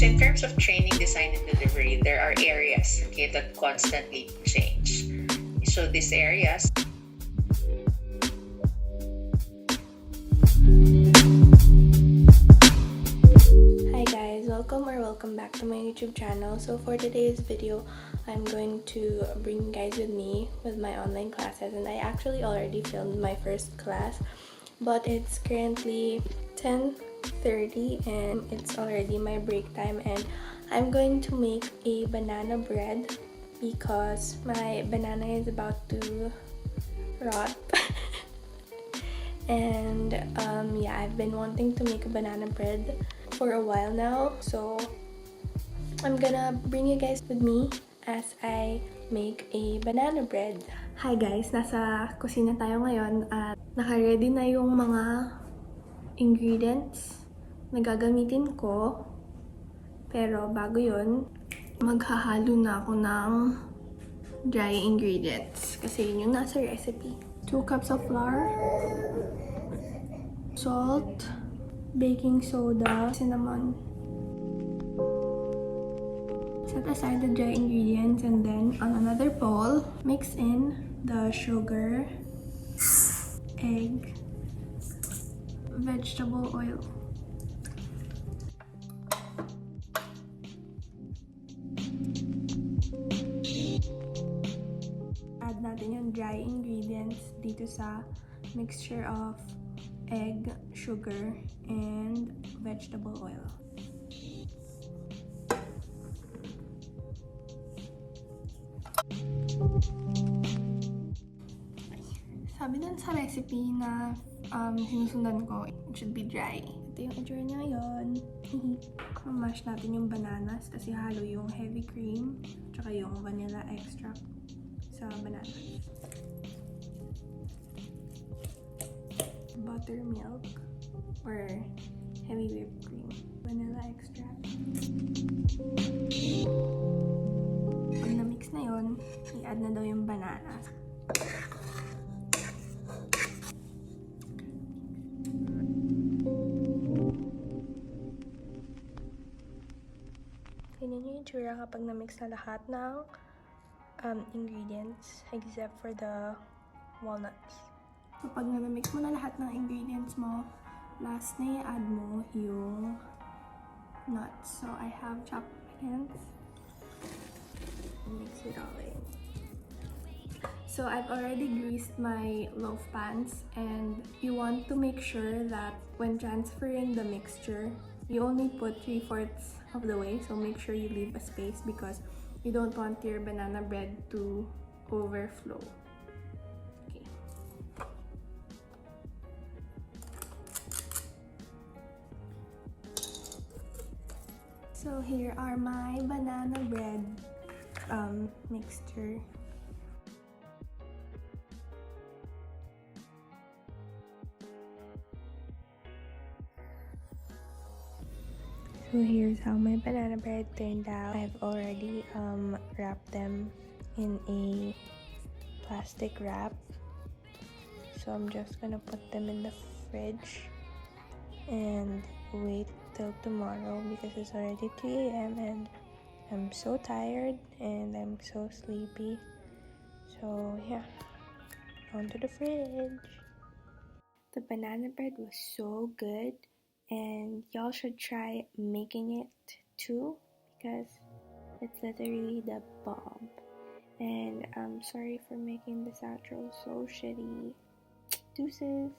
in terms of training, design, and delivery, there are areas, okay, that constantly change. So these areas. Hi guys, welcome back to my YouTube channel. So for today's video, I'm going to bring you guys with me with my online classes, and I actually already filmed my first class, but it's currently 10:30 and it's already my break time, and I'm going to make a banana bread because my banana is about to rot. And yeah, I've been wanting to make a banana bread for a while now, so I'm gonna bring you guys with me as I make a banana bread. Hi guys, nasa kusina tayo ngayon at naka-ready na yung mga ingredients na gagamitin ko. Pero bago yun, maghahalo na ako ng dry ingredients kasi yun yung nasa recipe. 2 cups of flour, salt, baking soda, cinnamon. Set aside the dry ingredients, and then on another bowl, mix in the sugar, egg, vegetable oil. Add natin yung dry ingredients dito sa mixture of egg, sugar, and vegetable oil. Sabi dun sa recipe na sinusundan ko, it should be dry. Ito yung itsura niya ngayon. Mash natin yung bananas kasi halo yung heavy cream tsaka yung vanilla extract sa bananas. Buttermilk or heavy whipped cream. Vanilla extract. Pag na-mix na yun, i-add na daw yung banana. Ganyan yung itsura kapag na-mix na lahat ng ingredients except for the walnuts. So, pag na-mix mo na lahat ng ingredients mo, last na i-add mo yung nuts. So, I have chopped pecans. Mix it all in. So, I've already greased my loaf pans, and you want to make sure that when transferring the mixture, you only put 3/4 of the way. So, make sure you leave a space because you don't want your banana bread to overflow. Okay. So, here are my banana bread mixture. So here's how my banana bread turned out. I've already wrapped them in a plastic wrap. So I'm just gonna put them in the fridge and wait till tomorrow because it's already 3 a.m. and I'm so tired and I'm so sleepy. So yeah, onto the fridge. The banana bread was so good, and y'all should try making it too because it's literally the bomb. And I'm sorry for making this outro so shitty. Deuces.